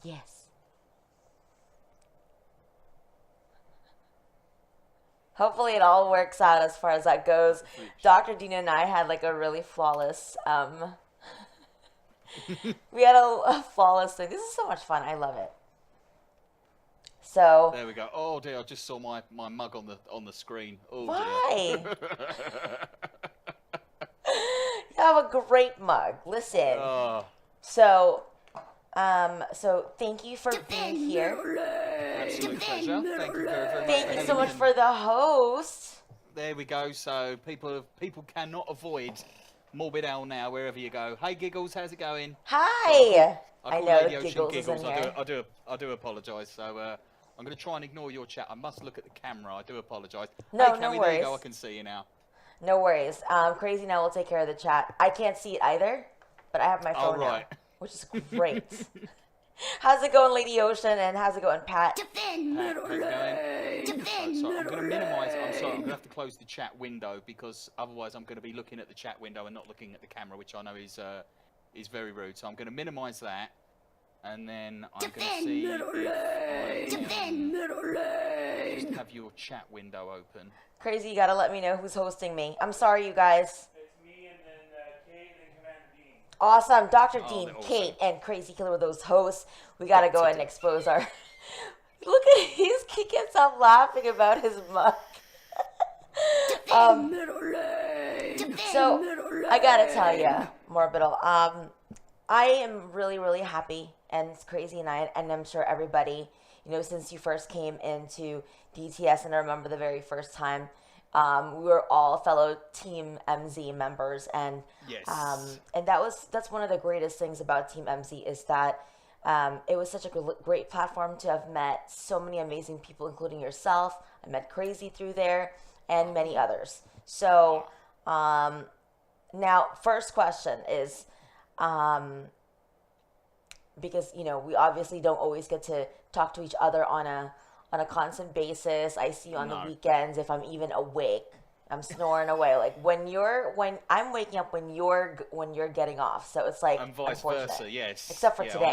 Yes. Hopefully it all works out as far as that goes. Dr. Dina and I had like a really flawless we had a flawless thing. This is so much fun. I love it. So There we go. Oh dear, I just saw my mug on the screen. Oh why? dear. You have a great mug. Listen. Oh, So so thank you for being here. absolute pleasure. Thank you very, very much Thank for you so having much me. for the host. There we go. So people cannot avoid Morbidal now wherever you go. Hey Giggles, how's it going? So Hi. I I call know Lady Ocean Giggles is in Giggles. here. I do apologise. So I'm going to try and ignore your chat. I must look at the camera. I do apologise. No, Hey no Cammy, there you worries. go. I can see you now. No worries. Crazy now will take care of the chat. I can't see it either, but I have my Oh phone right. now, which is great. How's it going, Lady Ocean, and how's it going, Pat? Pat, how's it going? Sorry, I'm going to minimise. I'm sorry. I'm going to have to close the chat window because otherwise I'm going to be looking at the chat window and not looking at the camera, which I know is very rude. So I'm going to minimise that, and then I'm going to see if I can just have your chat window open. Crazy, you gotta let me know who's hosting me. I'm sorry, you guys. It's me and then Kate and Commander Dean. Awesome. Dr. Oh, Dean, they're awesome. Kate, and Crazy Killer were those hosts. We gotta go ahead and expose our... Look at he can't stop laughing about his mug. So, I gotta tell you, Morbidal, I am really, really happy, and it's Crazy, and I'm sure everybody, you know, since you first came into DTS, and I remember the very first time, we were all fellow Team MZ members, and Yes. and that's one of the greatest things about Team MZ is that it was such a great platform to have met so many amazing people, including yourself. I met Crazy through there, and many others. So now, first question is, because you know we obviously don't always get to talk to each other on a constant basis. I see you on the No. weekends if I'm even awake. I'm snoring away. Like when I'm waking up when you're getting off. So it's like And vice unfortunate. versa, yes. Except for yeah, today.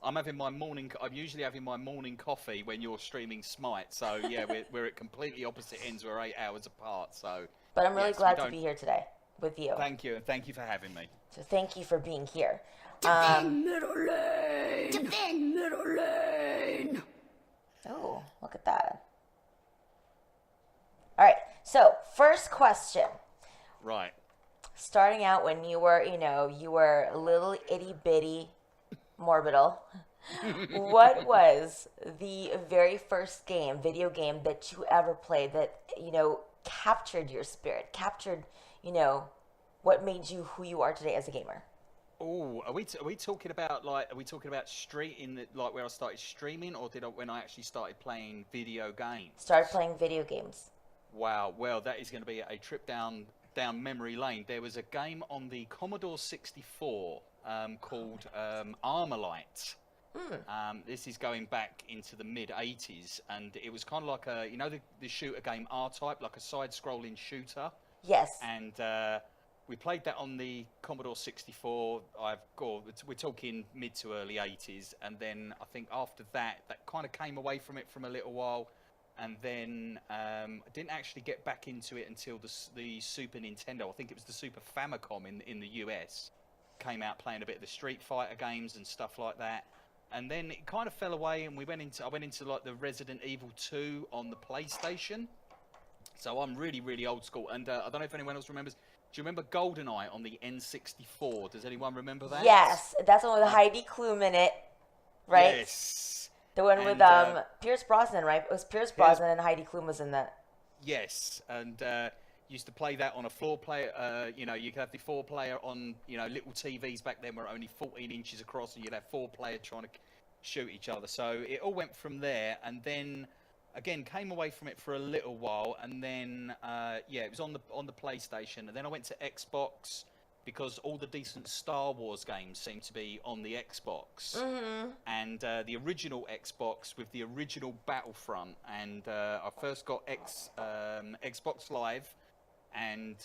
I'm having my morning. I'm usually having my morning coffee when you're streaming Smite. So yeah, we're at completely opposite ends. We're 8 hours apart. So. But I'm really yes, we glad to don't- be here today with you. Thank you, and thank you for having me. So thank you for being here. Middle lane. Middle lane. Oh, look at that. All right. So first question. Right. Starting out when you were, you were a little itty bitty Morbidal. What was the very first video game that you ever played that, captured your spirit, captured, what made you who you are today as a gamer? Oh, are we talking about street in the like where I started streaming, or when I actually started playing video games? Started playing video games. Wow. Well, that is going to be a trip down memory lane. There was a game on the Commodore 64 called Armalite. This is going back into the mid 80s, and it was kind of like the shooter game R-Type, like a side-scrolling shooter. Yes. And we played that on the Commodore 64. We're talking mid to early 80s, and then I think after that kind of came away from it from a little while, and then I didn't actually get back into it until the Super Nintendo. I think it was the Super Famicom in the US. Came out playing a bit of the Street Fighter games and stuff like that. And then it kind of fell away, and I went into like the Resident Evil 2 on the PlayStation. So I'm really, really old school. And I don't know if anyone else remembers. Do you remember GoldenEye on the N64? Does anyone remember that? Yes, that's the one with Heidi Klum in it, right? Yes. The one with Pierce Brosnan, right? It was Pierce Brosnan and Heidi Klum was in that. Yes, and used to play that on a 4-player. You could have the 4-player on little TVs back then were only 14 inches across, and you'd have 4-player trying to shoot each other. So it all went from there, and then again came away from it for a little while, and then it was on the PlayStation, and then I went to Xbox because all the decent Star Wars games seem to be on the Xbox. Mm-hmm. And the original Xbox with the original Battlefront, and I first got Xbox Live, and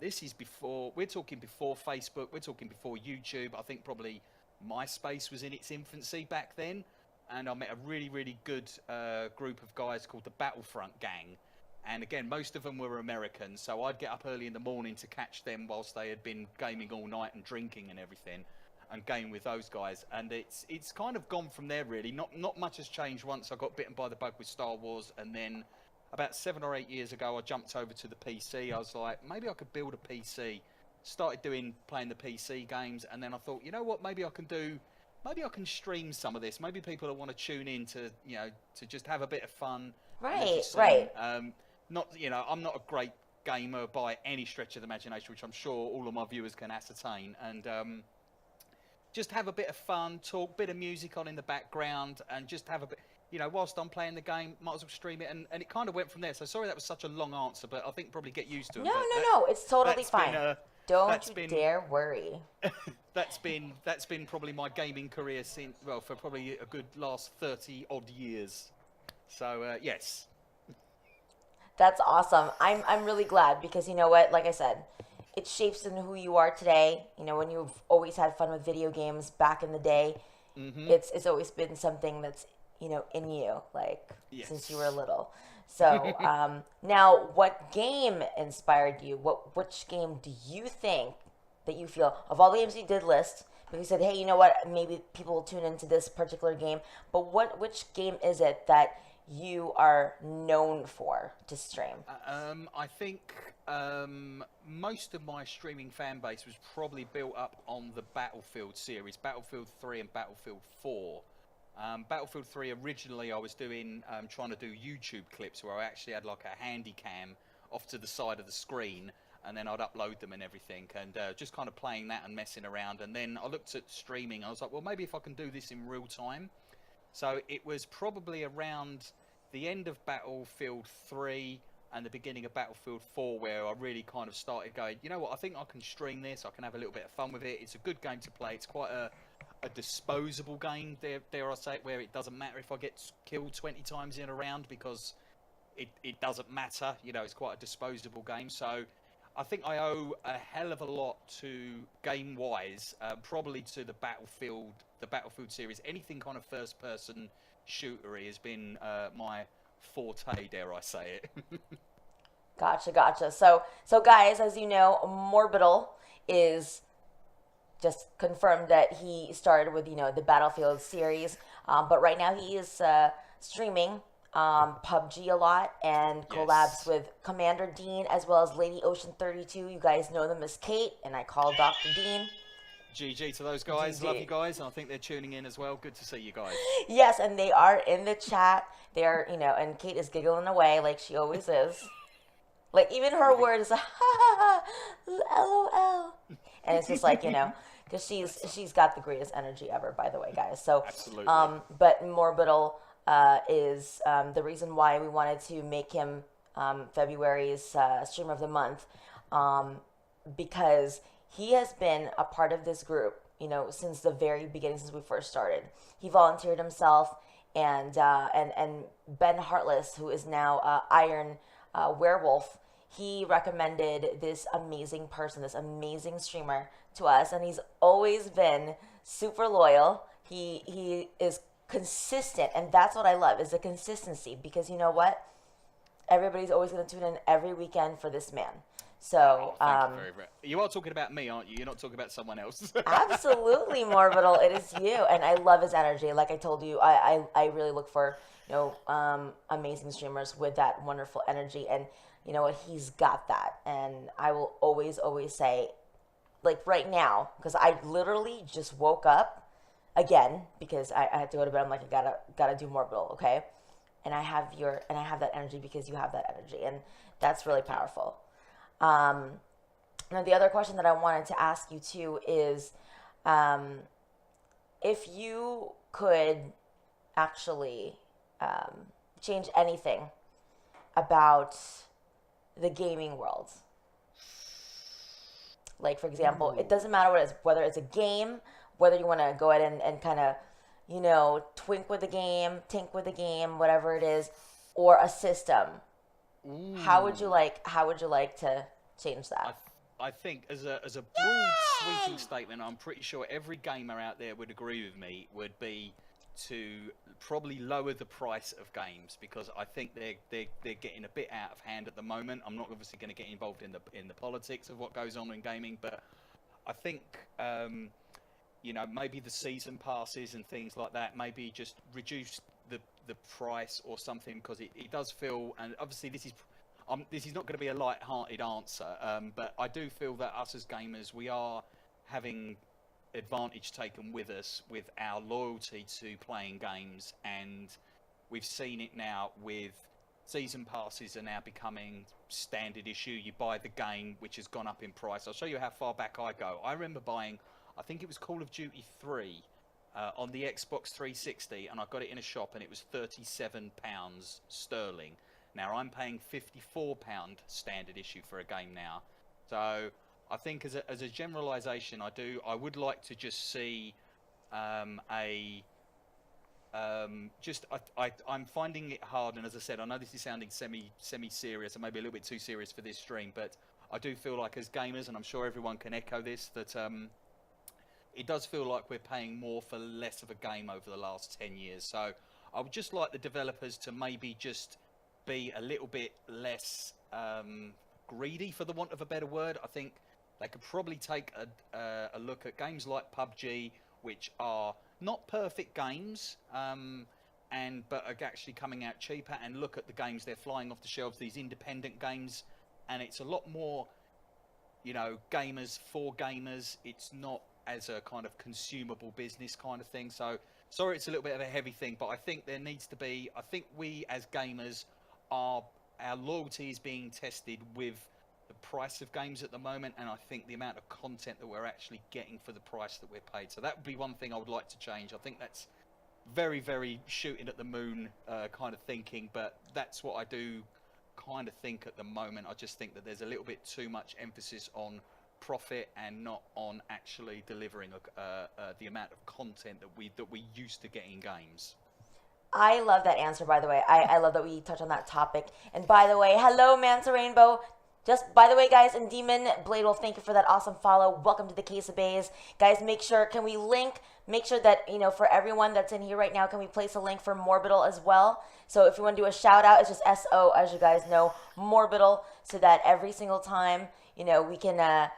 this is before, we're talking before Facebook, we're talking before YouTube. I think probably MySpace was in its infancy back then, and I met a really, really good group of guys called the Battlefront Gang. And again, most of them were Americans, so I'd get up early in the morning to catch them whilst they had been gaming all night and drinking and everything, and game with those guys. And it's kind of gone from there, really. Not much has changed once I got bitten by the bug with Star Wars, and then about 7 or 8 years ago, I jumped over to the PC. I was like, maybe I could build a PC. Started playing the PC games, and then I thought, you know what, maybe I can stream some of this. Maybe people will want to tune in to, to just have a bit of fun. Right, right. I'm not a great gamer by any stretch of the imagination, which I'm sure all of my viewers can ascertain. And just have a bit of fun, talk, bit of music on in the background, and just have a bit, whilst I'm playing the game, might as well stream it. And it kind of went from there. So sorry that was such a long answer, but I think probably get used to it. No, it's totally fine. Don't you dare worry. That's been probably my gaming career for probably a good last 30 odd years. So yes. That's awesome. I'm really glad because you know what, like I said, it shapes in who you are today. When you've always had fun with video games back in the day, it's always been something that's in you, since you were little. So now, what game inspired you? Which game do you think that you feel of all the games you did list? But you said, hey, you know what? Maybe people will tune into this particular game. But which game is it that you are known for to stream? I think most of my streaming fan base was probably built up on the Battlefield series, Battlefield 3 and Battlefield 4. Battlefield 3 originally I was doing trying to do YouTube clips where I actually had like a handy cam off to the side of the screen, and then I'd upload them and everything, and just kind of playing that and messing around. And then I looked at streaming. I was like, well, maybe if I can do this in real time. So it was probably around the end of Battlefield 3 and the beginning of Battlefield 4 where I really kind of started going, you know what, I think I can stream this. I can have a little bit of fun with it. It's a good game to play. It's quite a disposable game, dare I say it, where it doesn't matter if I get killed 20 times in a round because it doesn't matter. It's quite a disposable game. So I think I owe a hell of a lot to game-wise, probably to the Battlefield series. Anything kind of first-person shootery has been my forte, dare I say it. Gotcha. So guys, as you know, Morbidal is just confirmed that he started with the Battlefield series, but right now he is streaming PUBG a lot and collabs with Commander Dean as well as Lady Ocean 32. You guys know them as Kate, and I call Dr. Dean. GG to those guys. GG. Love you guys, and I think they're tuning in as well. Good to see you guys. Yes, and they are in the chat. They're and Kate is giggling away like she always is. Like even her word is ha ha ha, LOL, and it's just because she's got the greatest energy ever, by the way, guys. So absolutely. But Morbidal is the reason why we wanted to make him February's streamer of the month, because he has been a part of this group, since the very beginning, since we first started. He volunteered himself, and Ben Heartless, who is now Iron Werewolf, he recommended this amazing person, this amazing streamer to us, and he's always been super loyal. He is consistent, and that's what I love, is the consistency, because you know what? Everybody's always going to tune in every weekend for this man. So, thank you very much. You are talking about me, aren't you? You're not talking about someone else. Absolutely, Morbidal. It is you, and I love his energy. Like I told you, I really look for amazing streamers with that wonderful energy, and you know what? He's got that, and I will always say, like right now, because I literally just woke up again because I had to go to bed. I'm like, I gotta do Morbidal, okay? And I have that energy because you have that energy, and that's really powerful. Now the other question that I wanted to ask you too is, if you could actually change anything about the gaming world, like for example, it doesn't matter what it is, whether it's a game, whether you want to go ahead and kind of, twink with the game, tink with the game, whatever it is, or a system. How would you like to change that? I think as a broad sweeping statement, I'm pretty sure every gamer out there would agree with me, would be to probably lower the price of games, because I think they're getting a bit out of hand at the moment. I'm not obviously going to get involved in the politics of what goes on in gaming, but I think maybe the season passes and things like that, maybe just reduce the price or something, because it does feel, and obviously this is not going to be a light-hearted answer, but I do feel that us as gamers, we are having advantage taken with us with our loyalty to playing games, and we've seen it now with season passes are now becoming standard issue. You buy the game, which has gone up in price. I'll show you how far back I go. I remember buying, I think it was Call of Duty 3 on the Xbox 360, and I got it in a shop, and it was £37 sterling. Now I'm paying £54 standard issue for a game now. So I think as a generalisation, I would like to just see I'm finding it hard, and as I said, I know this is sounding semi-serious and maybe a little bit too serious for this stream, but I do feel like as gamers, and I'm sure everyone can echo this, that it does feel like we're paying more for less of a game over the last 10 years. So I would just like the developers to maybe just be a little bit less greedy, for the want of a better word. I think they could probably take a look at games like PUBG, which are not perfect games, but are actually coming out cheaper, and look at the games they're flying off the shelves, these independent games, and it's a lot more, gamers for gamers. It's not as a kind of consumable business kind of thing. So sorry, it's a little bit of a heavy thing, but I think there needs to be, I think we as gamers, our loyalty is being tested with the price of games at the moment, and I think the amount of content that we're actually getting for the price that we're paid. So that would be one thing I would like to change. I think that's very, very shooting at the moon kind of thinking, but that's what I do kind of think at the moment. I just think that there's a little bit too much emphasis on profit and not on actually delivering the amount of content that we used to get in games. I love that answer, by the way. I love that we touch on that topic. And by the way, hello, Manta Rainbow. Just by the way, guys, and Demon Blade will thank you for that awesome follow. Welcome to the Case of Bays. Guys, make sure that, for everyone that's in here right now, can we place a link for Morbidal as well? So if you want to do a shout out, it's just SO, as you guys know, Morbidal, so that every single time, we can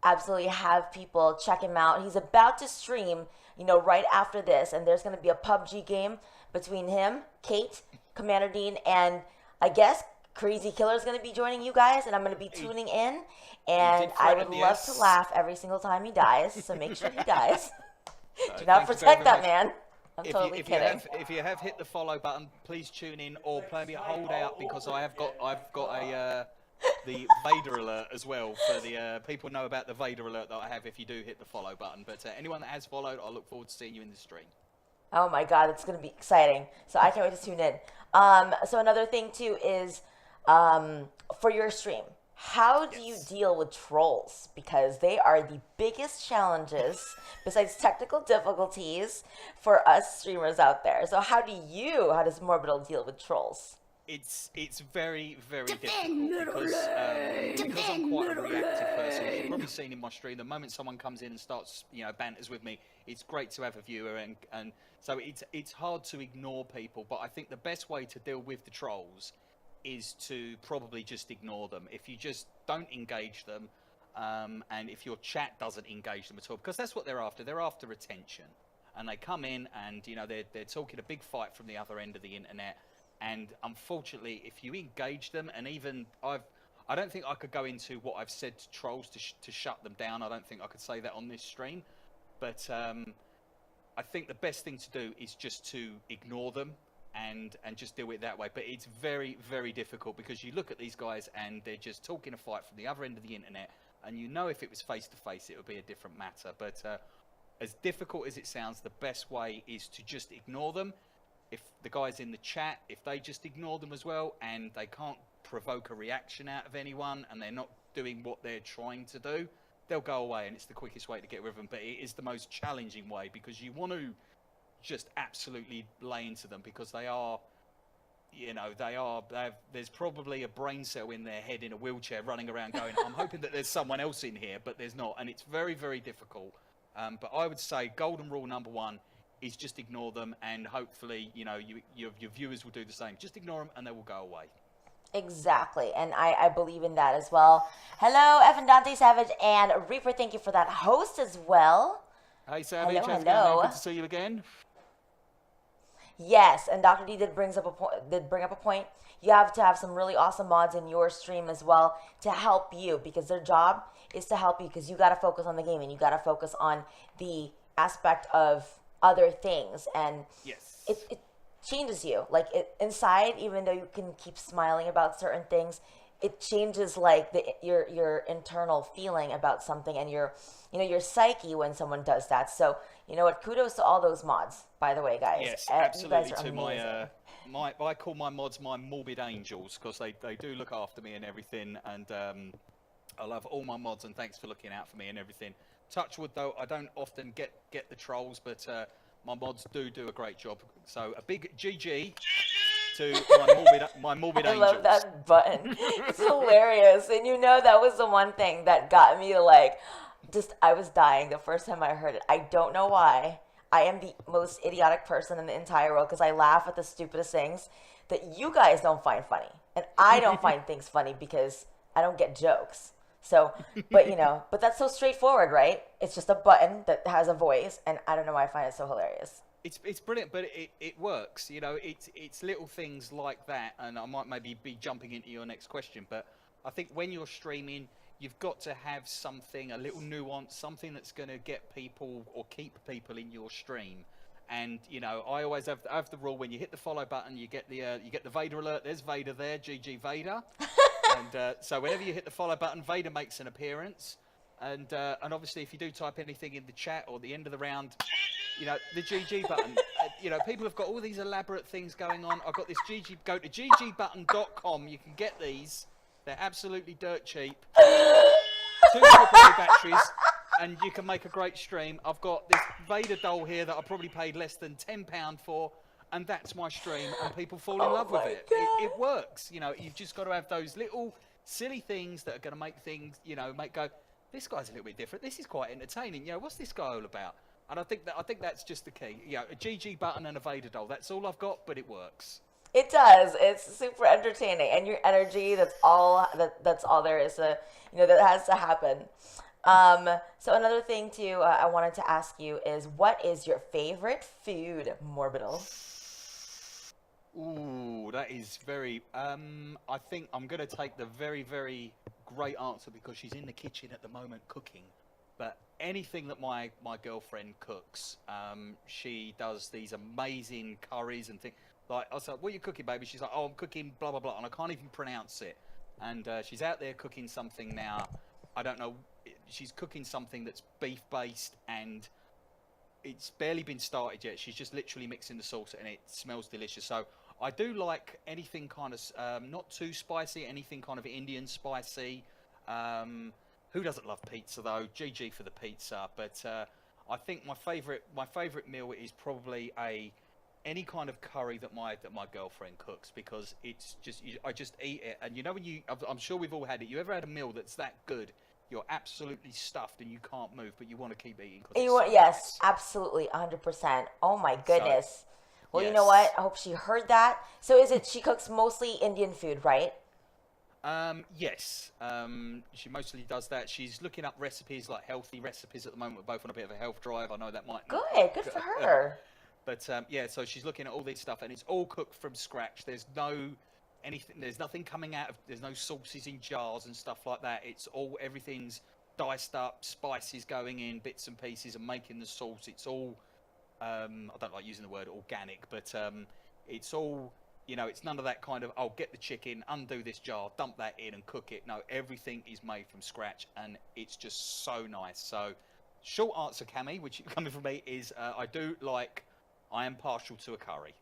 absolutely have people check him out. He's about to stream, right after this, and there's going to be a PUBG game between him, Kate, Commander Dean, and I guess Crazy Killer is going to be joining you guys, and I'm going to be tuning in, and I would love to laugh every single time he dies, so make sure he dies. Do not protect that man. I'm totally kidding. If you have hit the follow button, please tune in, or maybe hold out, because I've got the Vader alert as well, for the people know about the Vader alert that I have if you do hit the follow button. But anyone that has followed, I look forward to seeing you in the stream. Oh my God, it's going to be exciting. So I can't wait to tune in. So another thing too is for your stream, how do you deal with trolls? Because they are the biggest challenges, besides technical difficulties, for us streamers out there. So how does Morbidal deal with trolls? It's very, very difficult, because I'm quite a reactive person. As you've probably seen in my stream, the moment someone comes in and starts, banters with me, it's great to have a viewer, and so it's hard to ignore people. But I think the best way to deal with the trolls is to probably just ignore them. If you just don't engage them, and if your chat doesn't engage them at all, because that's what they're after. They're after attention, and they come in and they're talking a big fight from the other end of the internet. And unfortunately, if you engage them, and even I don't think I could go into what I've said to trolls to shut them down. I don't think I could say that on this stream, but I think the best thing to do is just to ignore them and just deal with it that way. But it's very, very difficult, because you look at these guys and they're just talking a fight from the other end of the internet, and if it was face to face, it would be a different matter. But as difficult as it sounds, the best way is to just ignore them. If the guys in the chat, if they just ignore them as well, and they can't provoke a reaction out of anyone, and they're not doing what they're trying to do, they'll go away, and it's the quickest way to get rid of them. But it is the most challenging way, because you want to just absolutely lay into them, because they are, you know, there's probably a brain cell in their head in a wheelchair running around going, I'm hoping that there's someone else in here, but there's not. And it's very, very difficult. But I would say golden rule number one is just ignore them. And hopefully, you know, your viewers will do the same. Just ignore them and they will go away. Exactly, and I believe in that as well. Hello, Evan Dante Savage and Reaper. Thank you for that host as well. Hey, Savage. Hello, how's it going, man? hello. Good to see you again. Yes, and Dr. D did bring up a point. You have to have some really awesome mods in your stream as well to help you, because their job is to help you, because you got to focus on the game and you got to focus on the aspect of other things, and Yes. it changes you. Like inside, even though you can keep smiling about certain things, it changes like your internal feeling about something and your psyche when someone does that. So you know what? Kudos to all those mods, by the way, guys. Yes, You absolutely. guys are To amazing. I call my mods my morbid angels, because they do look after me and everything, and I love all my mods, and thanks for looking out for me and everything. Touch wood, though, I don't often get the trolls, but my mods do a great job. So a big GG to my morbid I angels. love that button. It's hilarious. And you know that was the one thing that got me to like I was dying the first time I heard it. I don't know why. I am the most idiotic person in the entire world, because I laugh at the stupidest things that you guys don't find funny. And I don't find things funny because I don't get jokes. So, but that's so straightforward, right? It's just a button that has a voice, and I don't know why I find it so hilarious. It's brilliant, but it works. You know, it's little things like that, and I might maybe be jumping into your next question, but I think when you're streaming, you've got to have something, a little nuance, something that's going to get people or keep people in your stream. And you know, I always have the rule: when you hit the follow button, you get the Vader alert. There's Vader there, GG Vader. And so whenever you hit the follow button, Vader makes an appearance. And obviously, if you do type anything in the chat or at the end of the round, you know, the GG button. You know, people have got all these elaborate things going on. I've got this GG. Go to ggbutton.com. You can get these. They're absolutely dirt cheap. 2 AAA batteries, and you can make a great stream. I've got this Vader doll here that I probably paid less than £10 for, and that's my stream, and people fall in love with it. It works. You know, you've just got to have those little silly things that are going to make things, you know, go, this guy's a little bit different. This is quite entertaining. You know, what's this guy all about? And I think that's just the key. You know, a GG button and a Vader doll. That's all I've got, but it works. It does. It's super entertaining, and your energy. That's all. That's all there is. That has to happen. So another thing too, I wanted to ask you is, what is your favorite food, Morbidal? Ooh, that is very. I think I'm going to take the very, very great answer, because she's in the kitchen at the moment cooking. But anything that my girlfriend cooks, she does these amazing curries and things. Like, I was like, what are you cooking, baby? She's like, oh, I'm cooking blah, blah, blah. And I can't even pronounce it. And she's out there cooking something now. I don't know. She's cooking something that's beef-based, and it's barely been started yet. She's just literally mixing the sauce, and it smells delicious. So I do like anything kind of, not too spicy, anything kind of Indian spicy. Who doesn't love pizza, though? GG for the pizza. But I think my favorite meal is probably any kind of curry that my girlfriend cooks, because it's just I just eat it. And you know, I'm sure we've all had it. You ever had a meal that's that good, you're absolutely stuffed and you can't move, but you want to keep eating? Yes, absolutely, 100%. Oh my goodness. Well, yes. You know what? I hope she heard that. So is it she cooks mostly Indian food, right? Yes. She mostly does that. She's looking up recipes, like healthy recipes at the moment. We're both on a bit of a health drive. I know that might. Good for her. But yeah, so she's looking at all this stuff, and it's all cooked from scratch. There's nothing coming out of. There's no sauces in jars and stuff like that. Everything's diced up, spices going in, bits and pieces, and making the sauce. It's all. I don't like using the word organic, but it's all. You know, it's none of that kind of, oh, get the chicken, undo this jar, dump that in and cook it. No, everything is made from scratch, and it's just so nice. So, short answer, Cammy, which coming from me, is I am partial to a curry.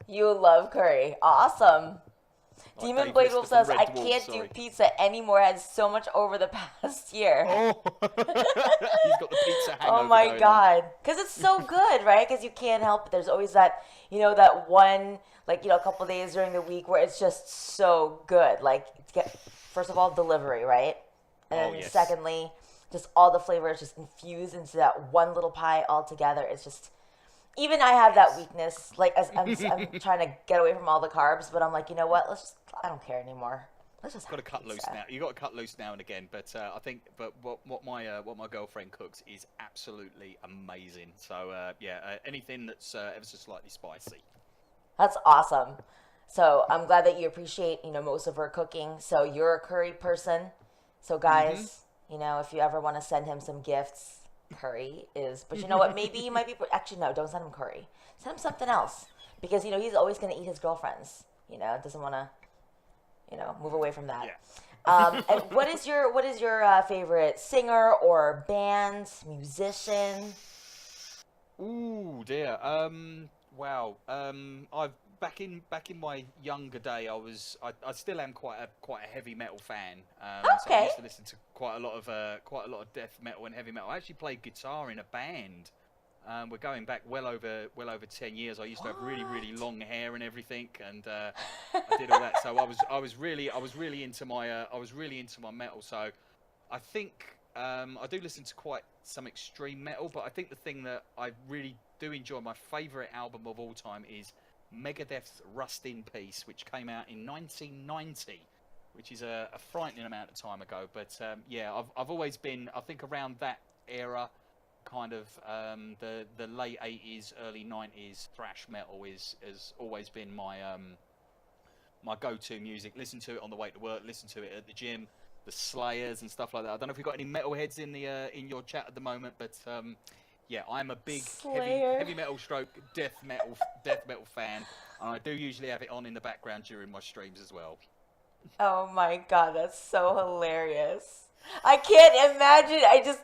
You love curry. Awesome. Like Demon Dave Blade Lister Wolf from says, Red I Dwarf, can't do sorry. pizza anymore. It has so much over the past year. Oh, he's got the pizza Oh hangover my going on. God. Because it's so good, right? Because you can't help it. There's always that, that one, a couple days during the week where it's just so good. Like, first of all, delivery, right? And Oh, then yes. secondly, just all the flavors just infused into that one little pie all together. It's just, even I have that weakness. Like, as I'm trying to get away from all the carbs, but I'm like, you know what? I don't care anymore. Let's just Got to have cut loose pizza. now. You got to cut loose now and again. But I think, what my girlfriend cooks is absolutely amazing. So anything that's ever so slightly spicy. That's awesome. So I'm glad that you appreciate, most of her cooking. So you're a curry person. So guys, if you ever want to send him some gifts, curry is. But you know what? Maybe he might be. Actually, no. Don't send him curry. Send him something else because he's always going to eat his girlfriends. Doesn't want to, move away from that. Yeah. And what is your favorite singer or band, musician? Ooh dear. Wow. I've back in my younger day, I still am quite a heavy metal fan. So I Okay. used to listen to quite a lot of death metal and heavy metal. I actually played guitar in a band. We're going back well over 10 years. I used to have really long hair and everything, and I did all that. So I was really into my metal. So I think I do listen to quite some extreme metal, but I think the thing that I really do enjoy, my favourite album of all time, is Megadeth's Rust in Peace, which came out in 1990, which is a frightening amount of time ago. But I've always been, I think, around that era, kind of the late 80s, early 90s thrash metal has always been my my go-to music. Listen to it on the way to work, listen to it at the gym, the Slayers and stuff like that. I don't know if we've got any metalheads in your chat at the moment, but I'm a big Slayer. heavy metal stroke death metal fan, and I do usually have it on in the background during my streams as well. Oh my God, that's so hilarious. I can't imagine.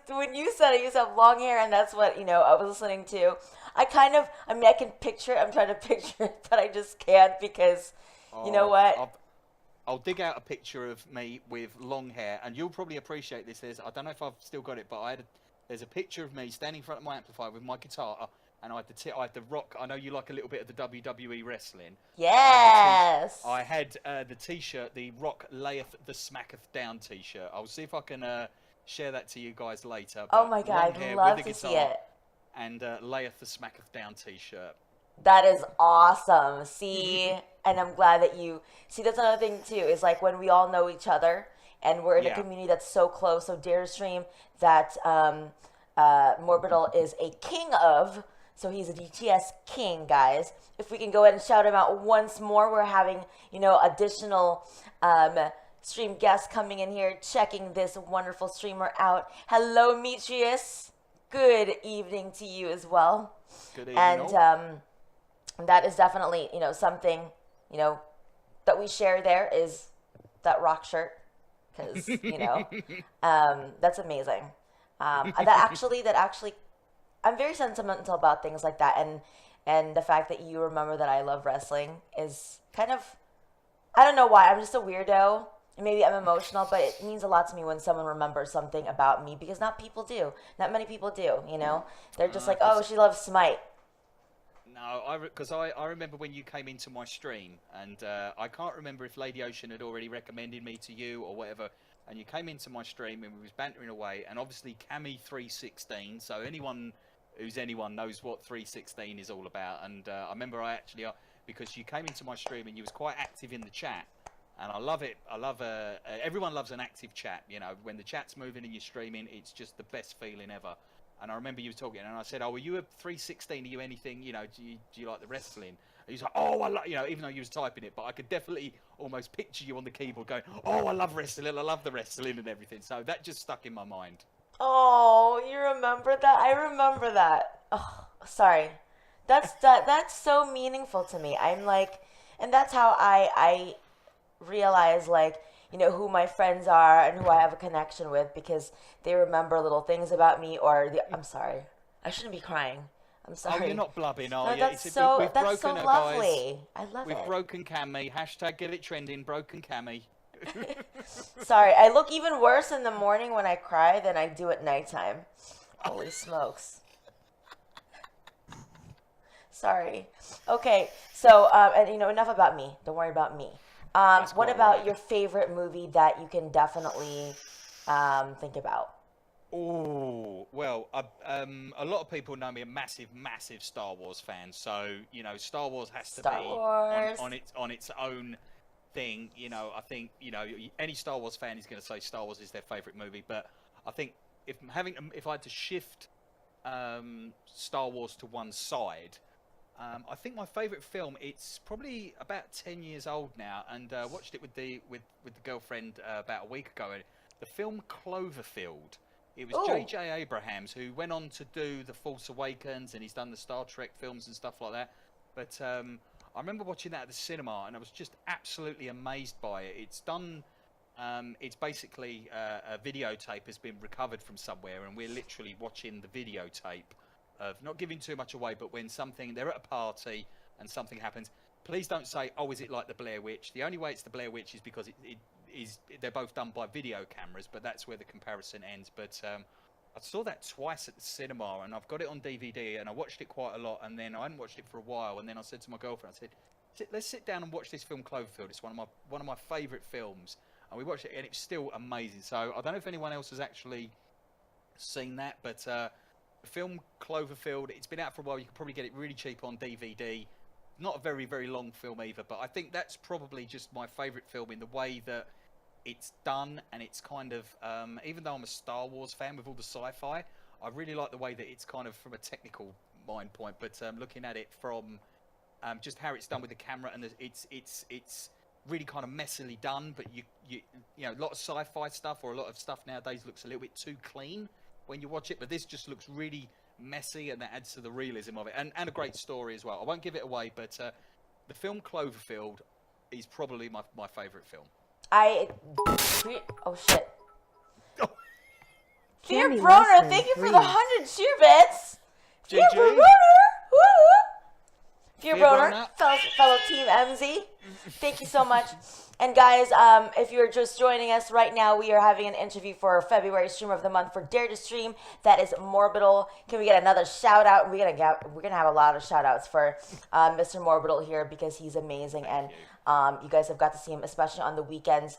When you said I used to have long hair and that's what, I was listening to, I can picture it. I'm trying to picture it, but I just can't because, you know Oh, what? I'll dig out a picture of me with long hair, and you'll probably appreciate this. I don't know if I've still got it, but there's a picture of me standing in front of my amplifier with my guitar, and I had the rock. I know you like a little bit of the WWE wrestling. Yes. I had the T-shirt, the Rock layeth the smacketh down T-shirt. I'll see if I can share that to you guys later. Oh But my long God, hair I'd love with the to see guitar it. and layeth the smacketh down T-shirt. That is awesome. See, and I'm glad that you see. That's another thing too. Is like when we all know each other and we're in a Yeah. community that's so close, so dear to stream that Morbidal is a king of. So he's a DTS king, guys. If we can go ahead and shout him out once more, we're having additional stream guests coming in here, checking this wonderful streamer out. Hello, Metrius. Good evening to you as well. Good evening, And all. that is definitely something that we share there is that rock shirt because that's amazing. That actually I'm very sentimental about things like that, and the fact that you remember that I love wrestling is kind of, I don't know why, I'm just a weirdo. And maybe I'm emotional, but it means a lot to me when someone remembers something about me because not many people do. They're just like, oh, she loves Smite. No, because I remember when you came into my stream, and I can't remember if Lady Ocean had already recommended me to you or whatever, and you came into my stream and we was bantering away, and obviously Cammy 316, so anyone knows what 316 is all about, and I remember because you came into my stream and you was quite active in the chat, and I love it. Everyone loves an active chat, when the chat's moving and you're streaming, it's just the best feeling ever. And I remember you were talking, and I said, "Oh, were you a 316? Are you anything? Do you like the wrestling?" And he was like, "Oh, I love," even though you was typing it, but I could definitely almost picture you on the keyboard going, "Oh, I love wrestling. I love the wrestling and everything." So that just stuck in my mind. Oh, you remember that? I remember that. Oh, sorry. That's so meaningful to me. I'm like, and that's how I realize who my friends are and who I have a connection with because they remember little things about me I'm sorry. I shouldn't be crying. I'm Oh, sorry. you're not blubbing, No, are you? that's We've that's so broken her, guys. lovely. I love We've it. broken Cammy. Hashtag get it trending. Broken Cammy. Sorry, I look even worse in the morning when I cry than I do at nighttime. Holy smokes. Sorry. Okay, so and enough about me. Don't worry about me. That's What quite about right. your favorite movie that you can definitely think about? Oh, well, a lot of people know me a massive, massive Star Wars fan. So, Star Wars has to Star be Wars. on its own thing. I think, any Star Wars fan is going to say Star Wars is their favorite movie. But I think if I had to shift Star Wars to one side, I think my favorite film, it's probably about 10 years old now, and watched it with the girlfriend about a week ago. The film Cloverfield. It was Ooh. J.J. Abrams who went on to do The Force Awakens, and he's done the Star Trek films and stuff like that. But I remember watching that at the cinema, and I was just absolutely amazed by it. It's done. It's basically a videotape has been recovered from somewhere, and we're literally watching the videotape of, not giving too much away, but when they're at a party and something happens. Please don't say, "Oh, is it like the Blair Witch?" The only way it's the Blair Witch is because they're both done by video cameras, but that's where the comparison ends. But I saw that twice at the cinema, and I've got it on DVD, and I watched it quite a lot, and then I hadn't watched it for a while, and then I said to my girlfriend, I said, let's sit down and watch this film Cloverfield. It's one of my favourite films, and we watched it, and it's still amazing. So I don't know if anyone else has actually seen that, but the film Cloverfield, it's been out for a while. You can probably get it really cheap on DVD. Not a very, very long film either, but I think that's probably just my favourite film in the way that it's done, and it's kind of, even though I'm a Star Wars fan with all the sci-fi, I really like the way that it's kind of from a technical mind point, but looking at it from just how it's done with the camera, and it's really kind of messily done, but you know, a lot of sci-fi stuff or a lot of stuff nowadays looks a little bit too clean when you watch it, but this just looks really messy, and that adds to the realism of it, and a great story as well. I won't give it away, but the film Cloverfield is probably my favourite film. Oh shit. Dear Cammy Broner, Lester, thank you for three. the 100 cheer bits. Dear GG. Broner, woo! Dear Dear Broner, Broner. fellow Team MZ, thank you so much. And guys, if you're just joining us right now, we are having an interview for our February Streamer of the Month for Dare to Stream. That is Morbidal. Can we get another shout out? We're gonna have a lot of shout outs for Mr. Morbidal here because he's amazing, and you guys have got to see him, especially on the weekends.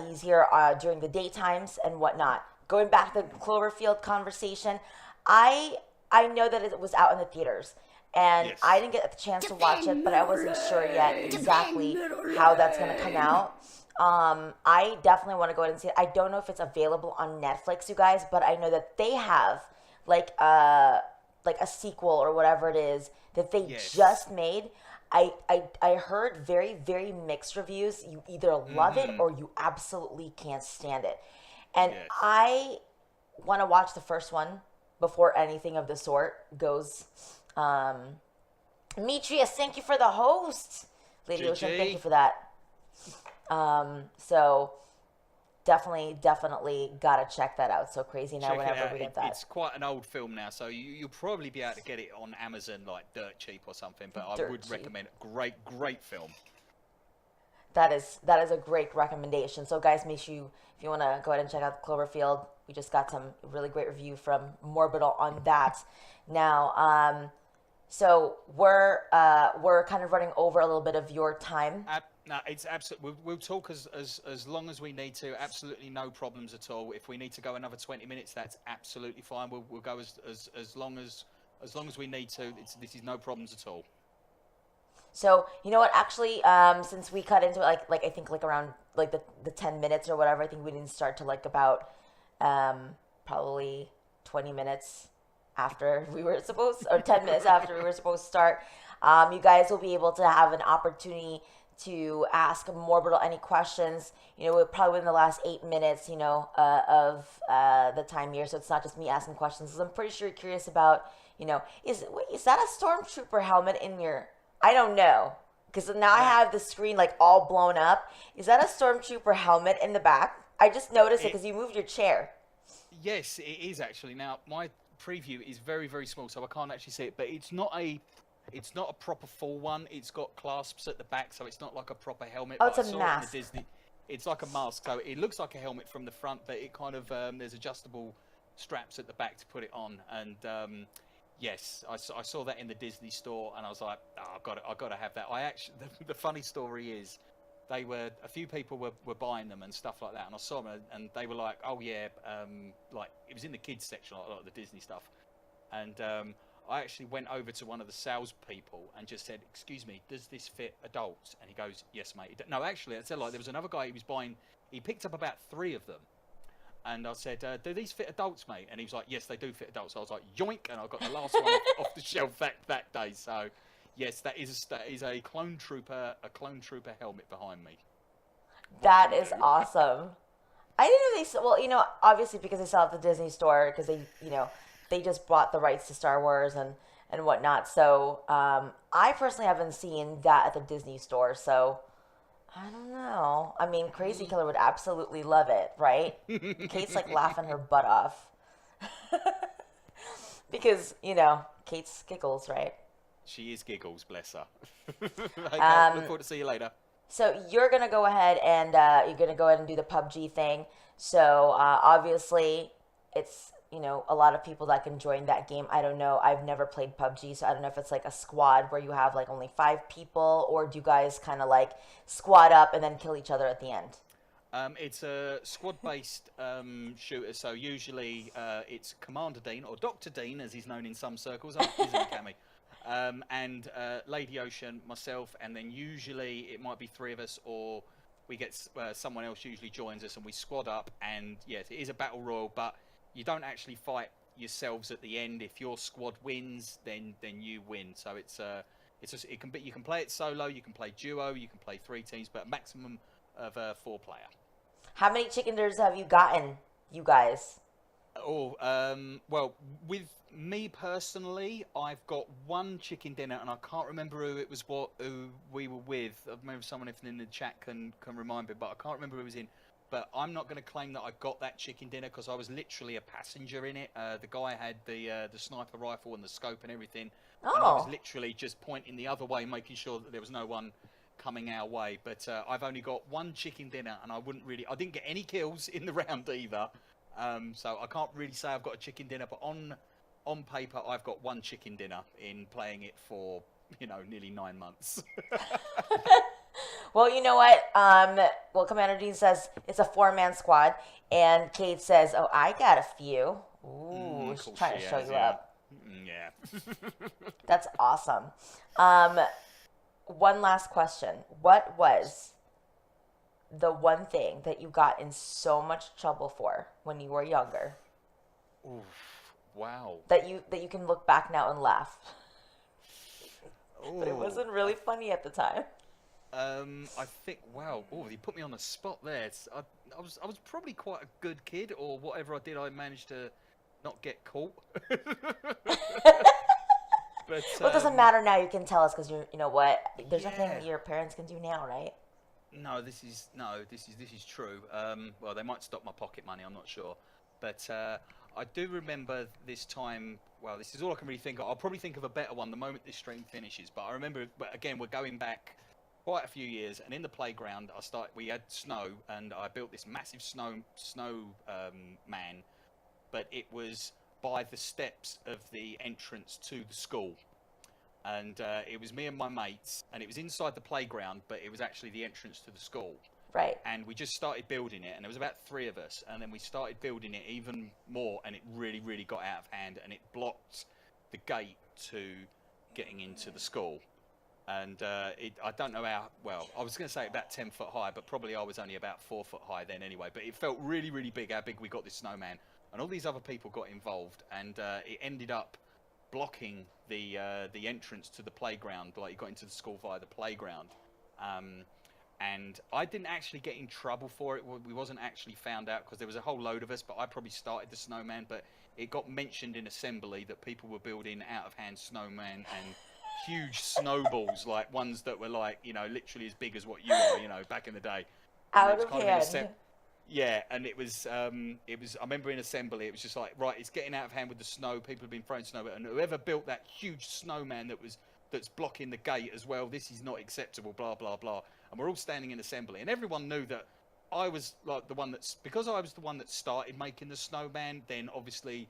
He's here during the daytimes and whatnot. Going back to the Cloverfield conversation, I know that it was out in the theaters. And Yes. I didn't get the chance to watch it, but I wasn't sure yet exactly how that's going to come out. I definitely want to go ahead and see it. I don't know if it's available on Netflix, you guys, but I know that they have like a sequel or whatever it is that they Yes. just made. I heard very, very mixed reviews. You either love it or you absolutely can't stand it. And Yes. I want to watch the first one before anything of the sort goes. Demetrius, thank you for the host. Lady GG. Ocean, thank you for that. So definitely gotta check that out. So crazy now Check it whenever out. we get that. It's quite an old film now, so you'll probably be able to get it on Amazon like dirt cheap or something. But I Dirt would cheap. recommend it. Great film. That is a great recommendation. So guys, make sure if you want to go ahead and check out Cloverfield, we just got some really great review from Morbidal on that. Now, so we're kind of running over a little bit of your time. No, it's absolutely. We'll talk as long as we need to. Absolutely no problems at all. If we need to go another 20 minutes, that's absolutely fine. We'll go as long as we need to. This is no problems at all. So you know what? Actually, since we cut into it, like I think like around like the 10 minutes or whatever, I think we didn't start to like about probably 20 minutes after we were supposed, or 10 minutes after we were supposed to start. You guys will be able to have an opportunity to ask Morbidal any questions, probably within the last 8 minutes, of the time here. So it's not just me asking questions, because I'm pretty sure you're curious about, is that a stormtrooper helmet in your, I don't know, because now I have the screen like all blown up. Is that a stormtrooper helmet in the back? I just noticed it because you moved your chair. Yes, it is actually. Now, my preview is very, very small, so I can't actually see it. But it's not a proper full one. It's got clasps at the back, so it's not like a proper helmet. Oh, but it's I a saw mask. it in the Disney. It's like a mask, so it looks like a helmet from the front, but it kind of there's adjustable straps at the back to put it on. And yes, I saw that in the Disney store, and I was like, oh, I've got to have that. I actually, the funny story is, a few people were buying them and stuff like that, and I saw them, and they were like, oh yeah, like it was in the kids section, like a lot of the Disney stuff, and I actually went over to one of the salespeople and just said, excuse me, does this fit adults? And he goes, yes, mate. No, actually, I said, like, there was another guy he was buying, he picked up about 3 of them. And I said, do these fit adults, mate? And he was like, yes, they do fit adults. So I was like, yoink, and I got the last one off the shelf that day. So, yes, that is a clone trooper helmet behind me. That is awesome. I didn't know well, obviously because they sell at the Disney store, because they just bought the rights to Star Wars and whatnot. So I personally haven't seen that at the Disney store. So I don't know. I mean, Crazy Killer would absolutely love it, right? Kate's like laughing her butt off. Because, Kate's giggles, right? She is giggles, bless her. Okay, look forward to see you later. So you're going to go ahead and you're going to go ahead and do the PUBG thing. So obviously it's, a lot of people that can join that game. I don't know. I've never played PUBG, so I don't know if it's like a squad where you have like only 5 people, or do you guys kind of like squad up and then kill each other at the end? It's a squad-based shooter, so usually it's Commander Dean, or Dr. Dean, as he's known in some circles, isn't he, Cammy? And Lady Ocean, myself, and then usually it might be 3 of us, or we get someone else usually joins us, and we squad up. And yes, it is a battle royal, but you don't actually fight yourselves at the end. If your squad wins, then you win. So you can play it solo, you can play duo, you can play 3 teams, but a maximum of 4 player. How many chicken dinners have you gotten, you guys? Oh, well, with me personally, I've got 1 chicken dinner, and I can't remember who we were with. Maybe someone in the chat can remind me, but I can't remember who was in. But I'm not going to claim that I got that chicken dinner, because I was literally a passenger in it. The guy had the sniper rifle and the scope and everything. Oh. And I was literally just pointing the other way, making sure that there was no one coming our way. But I've only got 1 chicken dinner, and I didn't get any kills in the round either. So I can't really say I've got a chicken dinner, but on paper I've got 1 chicken dinner in playing it for, nearly 9 months. Well, you know what? Commander Dean says it's a 4-man squad, and Kate says, "Oh, I got a few." Ooh, she's trying to show you up. Yeah. That's awesome. One last question: what was the one thing that you got in so much trouble for when you were younger? Oof, wow. That you can look back now and laugh. Ooh. But it wasn't really funny at the time. I think, wow, you put me on the spot there. I was probably quite a good kid, or whatever I did, I managed to not get caught. But, Well, it doesn't matter now. You can tell us, because you know what? There's nothing your parents can do now, right? No, this is true. Well, they might stop my pocket money. I'm not sure, but I do remember this time. Well, this is all I can really think of. I'll probably think of a better one the moment this stream finishes. But I remember, again, we're going back quite a few years, and in the playground, we had snow, and I built this massive snow man, but it was by the steps of the entrance to the school. And it was me and my mates, and it was inside the playground, but it was actually the entrance to the school. Right. And we just started building it, and there was about 3 of us, and then we started building it even more, and it really, really got out of hand, and it blocked the gate to getting into the school. And I don't know how, well, I was going to say about 10 foot high, but probably I was only about 4 foot high then anyway. But it felt really, really big how big we got this snowman. And all these other people got involved, and it ended up blocking the entrance to the playground. Like, you got into the school via the playground. And I didn't actually get in trouble for it. We wasn't actually found out, because there was a whole load of us, but I probably started the snowman. But it got mentioned in assembly that people were building out-of-hand snowman and huge snowballs, like ones that were like, literally as big as what you are, back in the day. Out of hand. Yeah, and it was. I remember in assembly, it was just like, right, it's getting out of hand with the snow. People have been throwing snow, and whoever built that huge snowman that's blocking the gate as well. This is not acceptable. Blah blah blah. And we're all standing in assembly, and everyone knew that I was like the one that's because I was the one that started making the snowman. Then obviously,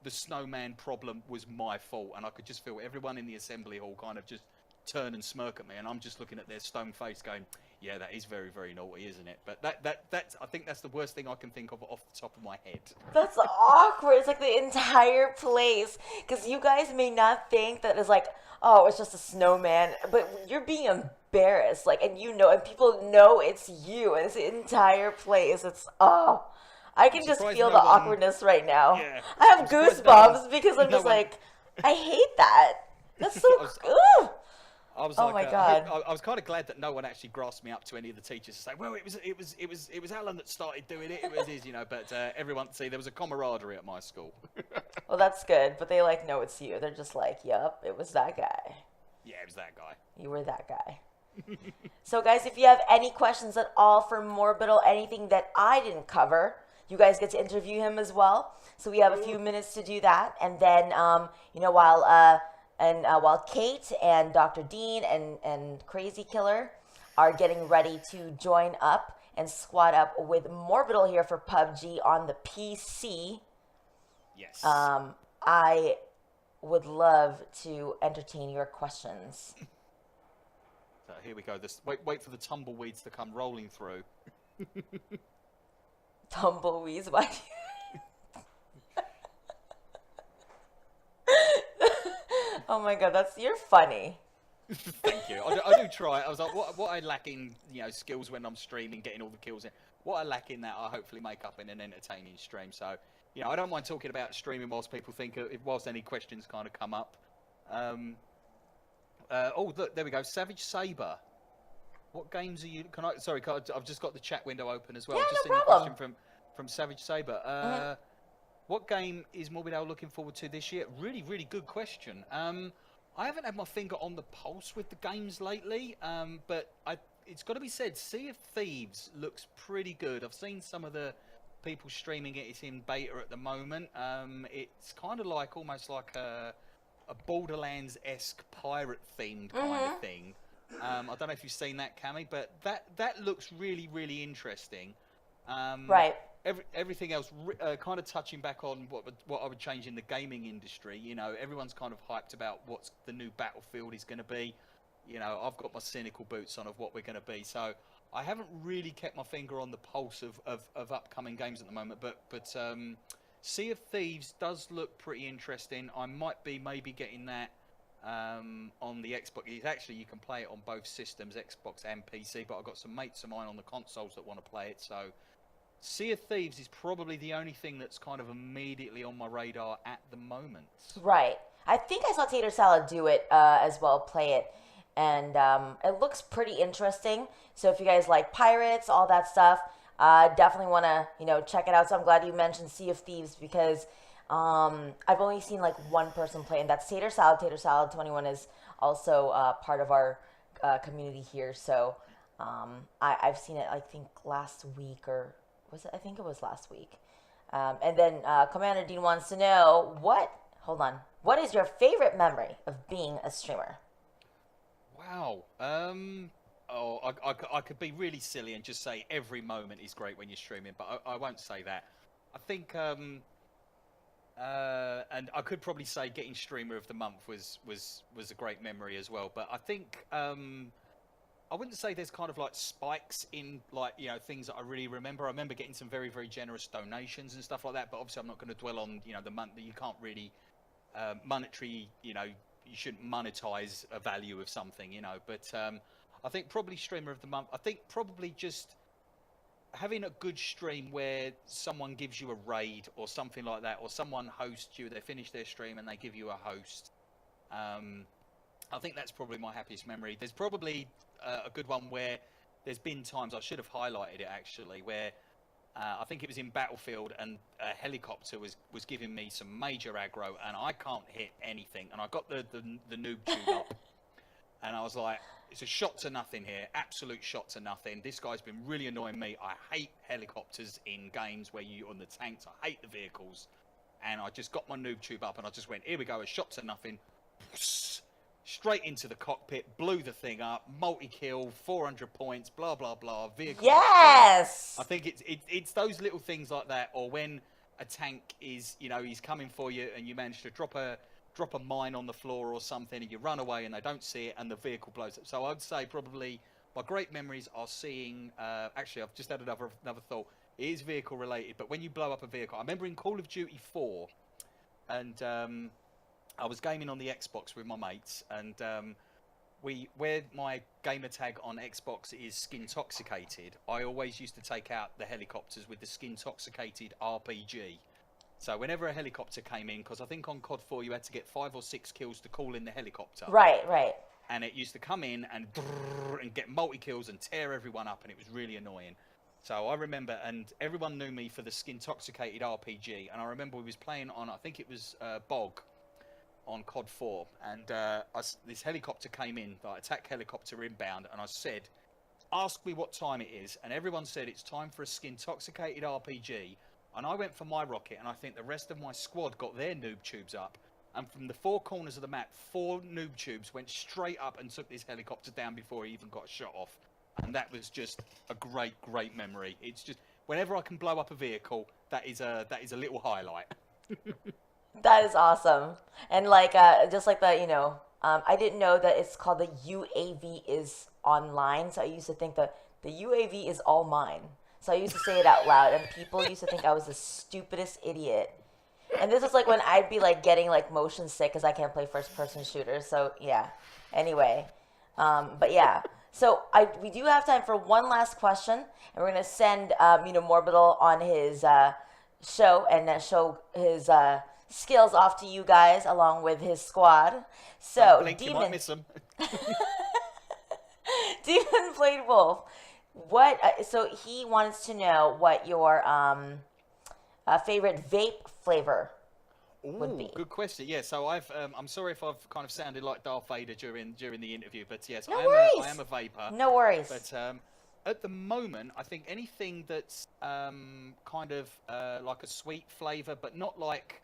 the snowman problem was my fault, and I could just feel everyone in the assembly hall kind of just turn and smirk at me, and I'm just looking at their stone face, going, "Yeah, that is very, very naughty, isn't it?" But that's I think that's the worst thing I can think of off the top of my head. That's awkward. It's like the entire place. Because you guys may not think that it's like, oh, it's just a snowman. But you're being embarrassed. Like, and you know, and people know it's you. And it's the entire place. It's, oh. I can just feel the awkwardness right now. Yeah, I have goosebumps because I'm just like, I hate that. That's so, ugh. I was oh like, my God. I was kind of glad that no one actually grasped me up to any of the teachers to say, well, it was Alan that started doing it. It was his, you know. But everyone, see, there was a camaraderie at my school. Well, that's good. But they like know it's you. They're just like, yup, it was that guy. Yeah, it was that guy. You were that guy. So, guys, if you have any questions at all for Morbidal, anything that I didn't cover, you guys get to interview him as well. So we have a few minutes to do that, and then you know, while Kate and Dr. Dean and Crazy Killer are getting ready to join up and squad up with Morbidal here for PUBG on the PC. Yes. I would love to entertain your questions. So here we go. Wait for the tumbleweeds to come rolling through. Tumbleweeds, why? Oh my God, you're funny. Thank you. I do try. I was like, what I lack in, you know, skills when I'm streaming, getting all the kills in. What I lack in that, I hopefully make up in an entertaining stream. So, you know, I don't mind talking about streaming whilst people think, whilst any questions kind of come up. Oh, look, there we go. Savage Saber. What games are you? I've just got the chat window open as well. Yeah, just no seen a problem. question from Savage Saber. What game is Morbidal looking forward to this year? Really, really good question. I haven't had my finger on the pulse with the games lately, but it's got to be said, Sea of Thieves looks pretty good. I've seen some of the people streaming it. It's in beta at the moment. It's kind of like almost like a Borderlands-esque pirate-themed kind of thing. I don't know if you've seen that, Cammy, but that looks really, really interesting. Right. Everything else, kind of touching back on what I would change in the gaming industry. You know, everyone's kind of hyped about what the new Battlefield is going to be. You know, I've got my cynical boots on of what we're going to be. So I haven't really kept my finger on the pulse of upcoming games at the moment. But Sea of Thieves does look pretty interesting. I might be maybe getting that on the Xbox. It's actually, you can play it on both systems, Xbox and PC. But I've got some mates of mine on the consoles that want to play it. So Sea of Thieves is probably the only thing that's kind of immediately on my radar at the moment. Right. I think I saw Tater Salad do it as well, play it. And it looks pretty interesting. So if you guys like pirates, all that stuff, definitely want to, you know, check it out. So I'm glad you mentioned Sea of Thieves because I've only seen like one person play, and that's Tater Salad. Tater Salad 21 is also part of our community here. So I've seen it, I think, last week or... I think it was last week. And then Commander Dean wants to know, what is your favorite memory of being a streamer? Wow. I could be really silly and just say every moment is great when you're streaming, but I won't say that. I think, and I could probably say getting Streamer of the Month was a great memory as well. But I think I wouldn't say there's kind of like spikes in, like, you know, things that I really remember. I remember getting some very, very generous donations and stuff like that. But obviously, I'm not going to dwell on, you know, the month that you can't really monetary, you know, you shouldn't monetize a value of something, you know. But I think probably Streamer of the Month. I think probably just having a good stream where someone gives you a raid or something like that, or someone hosts you. They finish their stream and they give you a host. I think that's probably my happiest memory. There's probably a good one where there's been times, I should have highlighted it actually, where I think it was in Battlefield and a helicopter was giving me some major aggro and I can't hit anything, and I got the noob tube up and I was like, it's a shot to nothing here. Absolute shot to nothing. This guy's been really annoying me. I hate helicopters in games where you're on the tanks. I hate the vehicles. And I just got my noob tube up and I just went, here we go, a shot to nothing. Straight into the cockpit, blew the thing up, multi-kill, 400 points, blah, blah, blah. Vehicle. Yes! I think it's those little things like that, or when a tank is, you know, he's coming for you and you manage to drop a mine on the floor or something and you run away and they don't see it and the vehicle blows up. So I would say probably my great memories are seeing, actually I've just had another thought. It is vehicle related, but when you blow up a vehicle, I remember in Call of Duty 4, and I was gaming on the Xbox with my mates, and where my gamer tag on Xbox is Skintoxicated, I always used to take out the helicopters with the Skintoxicated RPG. So whenever a helicopter came in, because I think on COD 4 you had to get 5 or 6 kills to call in the helicopter. Right. And it used to come in and get multi-kills and tear everyone up, and it was really annoying. So I remember, and everyone knew me for the Skintoxicated RPG, and I remember we was playing on, I think it was Bog on COD 4, and this helicopter came in, like attack helicopter inbound, and I said, ask me what time it is, and everyone said it's time for a Skintoxicated RPG, and I went for my rocket, and I think the rest of my squad got their noob tubes up, and from the 4 corners of the map, 4 noob tubes went straight up and took this helicopter down before he even got a shot off. And that was just a great, great memory. It's just, whenever I can blow up a vehicle, that is a little highlight. That is awesome. And like, just like the, you know, I didn't know that it's called the UAV is online. So I used to think that the UAV is all mine. So I used to say it out loud, and people used to think I was the stupidest idiot. And this was like when I'd be like getting like motion sick because I can't play first person shooters. So yeah. Anyway, but yeah. So we do have time for one last question, and we're gonna send Morbidal on his show and show his skills off to you guys along with his squad. So blink, you might miss him. Demon Blade Wolf, what? So he wants to know what your favorite vape flavor would be. Good question. Yeah, so I'm sorry if I've kind of sounded like Darth Vader during the interview, but yes, No I worries. am a vapor. No worries. But at the moment, I think anything that's kind of like a sweet flavour, but not like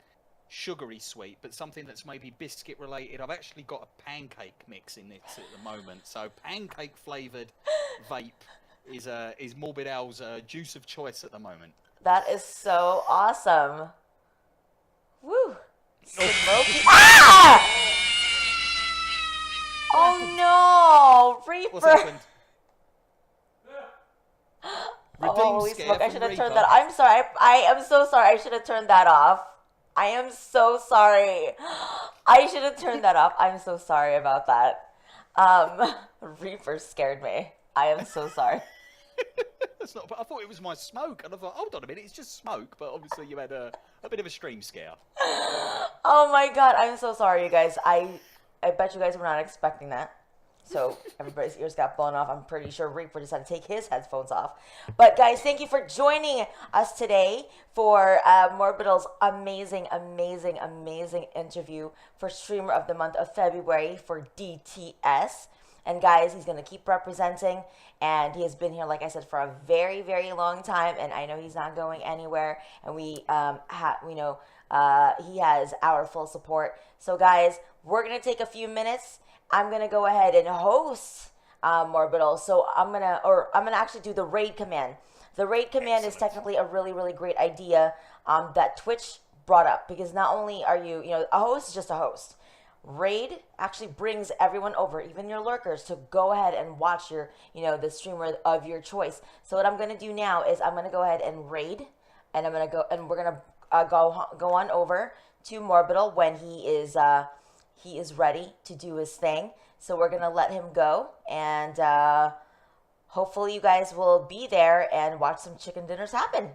sugary sweet, but something that's maybe biscuit related. I've actually got a pancake mix in it at the moment. So pancake flavoured vape is Morbidal's juice of choice at the moment. That is so awesome. Woo! Smoky. Ah! Oh no, Reaper! What's happened? Holy scare smoke! I from should have Reaper. turned that. I'm sorry. I am so sorry. I should have turned that off. I am so sorry. I should have turned that off. I'm so sorry about that. Reaper scared me. I am so sorry. That's not. But I thought it was my smoke, and I thought, hold on a minute, it's just smoke. But obviously, you had a bit of a stream scare. Oh my god, I'm so sorry, you guys. I bet you guys were not expecting that. So everybody's ears got blown off. I'm pretty sure Reaper just had to take his headphones off. But guys, thank you for joining us today for Morbidal's amazing interview for Streamer of the Month of February for DTS. And guys, he's going to keep representing, and he has been here, like I said, for a very, very long time, and I know he's not going anywhere, and we know he has our full support. So guys, we're going to take a few minutes. I'm going to go ahead and host Morbidal. So I'm going to actually do the raid command. The raid command is technically a really, really great idea that Twitch brought up, because not only are you, a host is just a host. Raid actually brings everyone over, even your lurkers, to go ahead and watch your, the streamer of your choice. So what I'm going to do now is I'm going to go ahead and raid, and I'm going to go, and we're going to go on over to Morbidal when he is ready to do his thing. So we're going to let him go, and hopefully you guys will be there and watch some chicken dinners happen.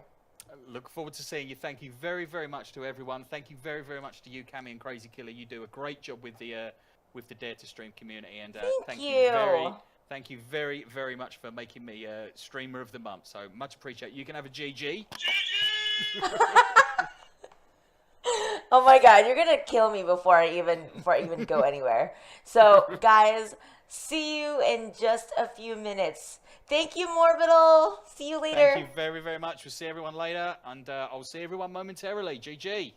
Look forward to seeing you. Thank you very, very much to everyone. Thank you very, very much to you, Cammy and Crazy Killer. You do a great job with the Dare to Stream community, and thank you very, very much for making me Streamer of the Month. So much appreciated. You can have a GG. Oh my god, you're gonna kill me before I even go anywhere. So guys, See you in just a few minutes. Thank you, Morbidal. See you later. Thank you very, very much. We'll see everyone later, and I'll see everyone momentarily. GG.